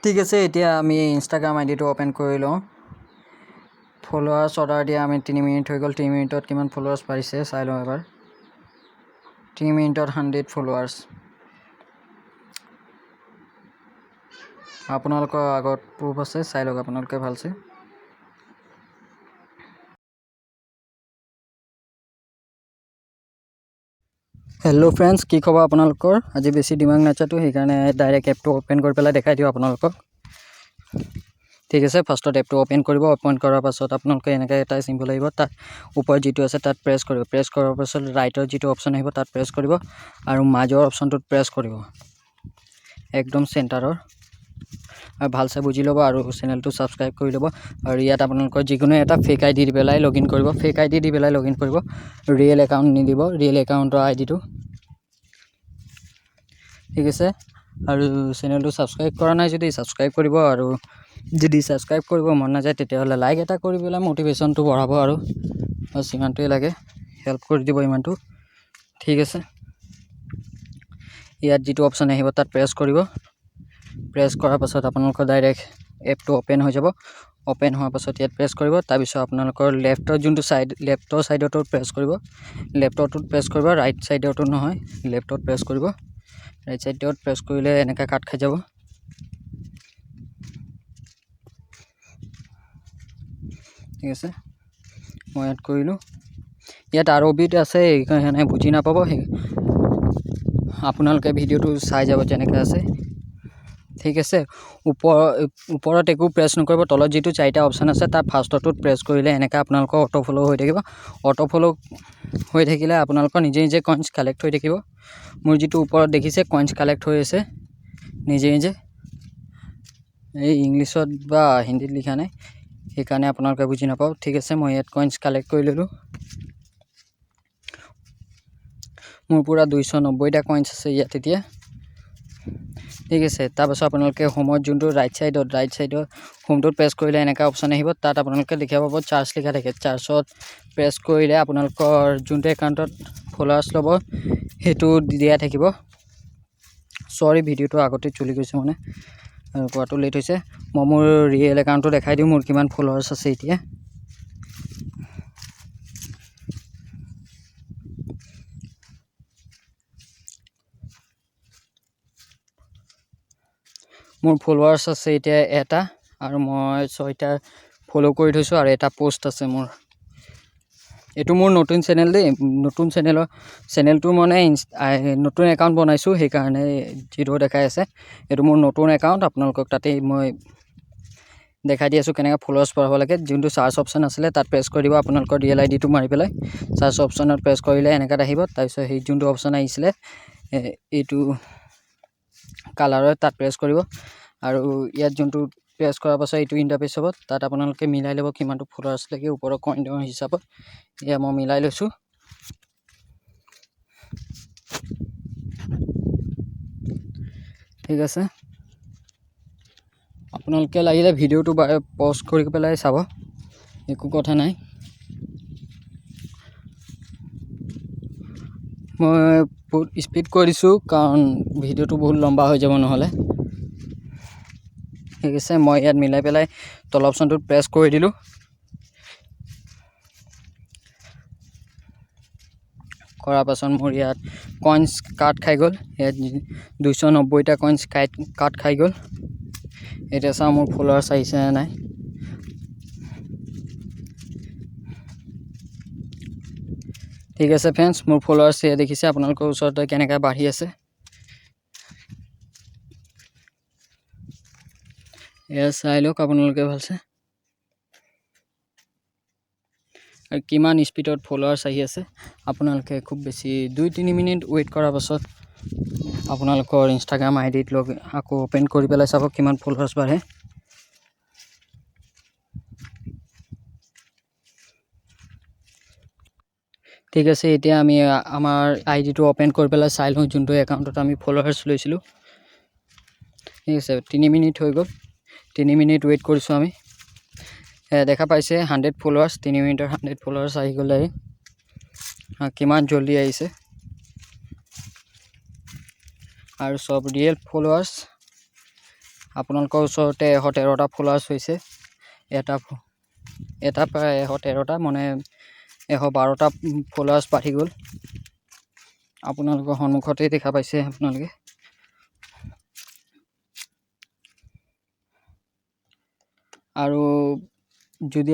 ঠিক আছে, এতিয়া আমি ইনষ্টাগ্ৰাম আইডিটো অ'পেন কৰি লওঁ। ফলোৱাৰ্ছ অৰ্ডাৰ দিয়া আমি 3 মিনিট হৈ গ'ল। 3 মিনিটত কিমান ফলোৱাৰ্ছ পাৰিছে চাই লওঁ এবাৰ। 3 মিনিটত 100 ফলোৱাৰ্ছ। আপোনালোকৰ আগত প্ৰুফ আছে, চাই লওক আপোনালোকে ভালছে। হেল্ল' ফ্ৰেণ্ডছ, কি খবৰ আপোনালোকৰ? আজি বেছি দিমাগ নাচাতো, সেইকাৰণে ডাইৰেক্ট এপটো অ'পেন কৰি পেলাই দেখাই দিওঁ আপোনালোকক। ঠিক আছে, ফাৰ্ষ্টত এপটো অ'পেন কৰিব। অ'পেন কৰাৰ পাছত আপোনালোকে এনেকৈ এটা চিম্বল আহিব, তাত ওপৰত যিটো আছে তাত প্ৰেছ কৰিব। প্ৰেছ কৰাৰ পাছত ৰাইটৰ যিটো অপশ্যন আহিব তাত প্ৰেছ কৰিব আৰু মাজৰ অপশ্যনটোত প্ৰেছ কৰিব, একদম চেণ্টাৰৰ। আৰু ভালছে বুজি ল'ব আৰু চেনেলটো ছাবস্ক্ৰাইব কৰি ল'ব। আৰু ইয়াত আপোনালোকৰ যিকোনো এটা ফেক আই ডি দি পেলাই লগ ইন কৰিব। ফেক আই ডি দি পেলাই লগ ইন কৰিব, ৰিয়েল একাউণ্ট নিদিব, ৰিয়েল একাউণ্টৰ আই ডিটো। ঠিক আছে, আৰু চেনেলটো ছাবস্ক্ৰাইব কৰা নাই যদি ছাবস্ক্ৰাইব কৰিব, আৰু যদি ছাবস্ক্ৰাইব কৰিব মন নাযায় তেতিয়াহ'লে লাইক এটা কৰি পেলাই মটিভেশ্যনটো বঢ়াব। আৰু বছ ইমানটোৱে লাগে, হেল্প কৰি দিব ইমানটো। ঠিক আছে, ইয়াত যিটো অপশ্যন আহিব তাত প্ৰেছ কৰিব। প্ৰেছ কৰাৰ পাছত আপোনালোকৰ ডাইৰেক্ট এপটো অ'পেন হৈ যাব। অ'পেন হোৱাৰ পাছত ইয়াত প্ৰেছ কৰিব। তাৰপিছত আপোনালোকৰ লেফ্টৰ যোনটো ছাইড, লেফ্টৰ ছাইডতো প্ৰেছ কৰিব। লেফ্টৰটোত প্ৰেছ কৰিব, ৰাইট ছাইডৰটো নহয়, লেফ্টত প্ৰেছ কৰিব। ৰাইট ছাইডত প্ৰেছ কৰিলে এনেকৈ কাট খাই যাব। ঠিক আছে, মই ইয়াত কৰিলোঁ। ইয়াত আৰবিত আছে, সেইকাৰণে বুজি নাপাব, আপোনালোকে ভিডিঅ'টো চাই যাব যেনেকৈ আছে। ঠিক আছে, ওপৰত একো প্ৰেছ নকৰিব। তলত যিটো 4টা অপশ্যন আছে তাৰ ফাৰ্ষ্টটোত প্ৰেছ কৰিলে এনেকৈ আপোনালোকৰ অটো ফ'ল' হৈ থাকিব। অটো ফ'ল' হৈ থাকিলে আপোনালোকৰ নিজে নিজে কইনছ কালেক্ট হৈ থাকিব। মোৰ যিটো ওপৰত দেখিছে কইনছ কালেক্ট হৈ আছে নিজে নিজে, এই ইংলিছত বা হিন্দীত লিখা নাই, সেইকাৰণে আপোনালোকে বুজি নাপাওঁ। ঠিক আছে, মই ইয়াত কইনছ কালেক্ট কৰি ল'লোঁ। মোৰ পূৰা 290টা কইনছ আছে ইয়াত এতিয়া। ঠিক আছে, তাৰপাছত আপোনালোকে হোমত যোনটো ৰাইট ছাইডৰ হোমটোত প্ৰেছ কৰিলে এনেকুৱা অপশ্যন আহিব। তাত আপোনালোকে দেখা পাব চাৰ্জ লিখা থাকে। চাৰ্জত প্ৰেছ কৰিলে আপোনালোকৰ যোনটো একাউণ্টত ফলোৱাৰ্ছ ল'ব সেইটো দিয়া থাকিব। চৰি, ভিডিঅ'টো আগতে চলি গৈছে মানে, আৰু কোৱাটো লেট হৈছে। মই মোৰ ৰিয়েল একাউণ্টটো দেখাই দিওঁ, মোৰ কিমান ফলোৱাৰ্ছ আছে এতিয়া। মোৰ ফলোৱাৰ্ছ আছে এতিয়া 1টা, আৰু মই 6টা ফ'ল' কৰি থৈছোঁ, আৰু এটা পষ্ট আছে মোৰ। এইটো মোৰ নতুন চেনেল দেই, নতুন চেনেলটো মানে নতুন একাউণ্ট বনাইছোঁ, সেইকাৰণে যিটো দেখাই আছে এইটো মোৰ নতুন একাউণ্ট। আপোনালোকক তাতেই মই দেখাই দি আছোঁ কেনেকৈ ফলোৱাৰ্ছ বঢ়াব লাগে। যোনটো চাৰ্চ অপশ্যন আছিলে তাত প্ৰেছ কৰি দিব, আপোনালোকৰ ৰিয়েল আই ডিটো মাৰি পেলাই চাৰ্চ অপশ্যনত প্ৰেছ কৰিলে এনেকুৱাত আহিব। তাৰপিছত সেই যোনটো অপশ্যন আহিছিলে এইটো কালাৰত তাত প্ৰেছ কৰিব, আৰু ইয়াত যোনটো প্ৰেছ কৰাৰ পাছত এইটো ইণ্টাৰফেচ হ'ব। তাত আপোনালোকে মিলাই ল'ব কিমানটো ফলোৱাৰ্ছ লাগে ওপৰৰ কইনৰ হিচাপত। এয়া মই মিলাই লৈছোঁ। ঠিক আছে, আপোনালোকে লাগিলে ভিডিঅ'টো পজ কৰি পেলাই চাব, একো কথা নাই। মই বহুত স্পীড কৰি দিছোঁ কাৰণ ভিডিঅ'টো বহুত লম্বা হৈ যাব নহ'লে। ঠিক আছে, মই ইয়াত মিলাই পেলাই তল অপশ্যনটোত প্ৰেছ কৰি দিলোঁ। কৰাৰ পাছত মোৰ ইয়াত কইনছ কাট খাই গ'ল। ইয়াত 290টা কইনছ কাট খাই গ'ল। এতিয়া চাওঁ মোৰ ফলোৱাৰ্ছ আহিছে নে নাই। ঠিক আছে ফ্ৰেণ্ডছ, মোৰ ফলোৱাৰ্ছ এয়া দেখিছে, আপোনালোকৰ ওচৰতে কেনেকৈ বাঢ়ি আছে। এয়া চাই লওক আপোনালোকে ভালছে, আৰু কিমান স্পীডত ফলোৱাৰ্ছ আহি আছে। আপোনালোকে খুব বেছি 2-3 মিনিট ৱেইট কৰাৰ পাছত আপোনালোকৰ ইনষ্টাগ্ৰাম আই ডিত আকৌ অ'পেন কৰি পেলাই চাব কিমান ফলোৱাৰ্ছ বাঢ়ে। ঠিক আছে, এতিয়া আমি আমাৰ আই ডিটো অ'পেন কৰি পেলাই চাই লওঁ যোনটো একাউণ্টত আমি ফলোৱাৰ্ছ লৈছিলোঁ। ঠিক আছে, 3 মিনিট হৈ গ'ল। 3 মিনিট ৱেইট কৰিছোঁ আমি। দেখা পাইছে 100 ফলোৱাৰ্ছ, 3 মিনিটৰ 100 ফলোৱাৰ্ছ আহি গ'লে কিমান জল্দি আহিছে। আৰু চব ৰিয়েল ফলোৱাৰ্ছ, আপোনালোকৰ ওচৰতে 113টা ফলোৱাৰ্ছ হৈছে। এটা প্ৰায় 113টা মানে 112টা ফলোৱাৰ্ছ বাঢ়ি গ'ল। আপোনালোকৰ সন্মুখতেই দেখা পাইছে আপোনালোকে। আৰু যদি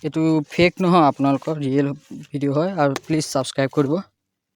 এইটো ফেক নহয়, আপোনালোকৰ ৰিয়েল ভিডিঅ' হয়। আৰু প্লিজ ছাবস্ক্ৰাইব কৰিব।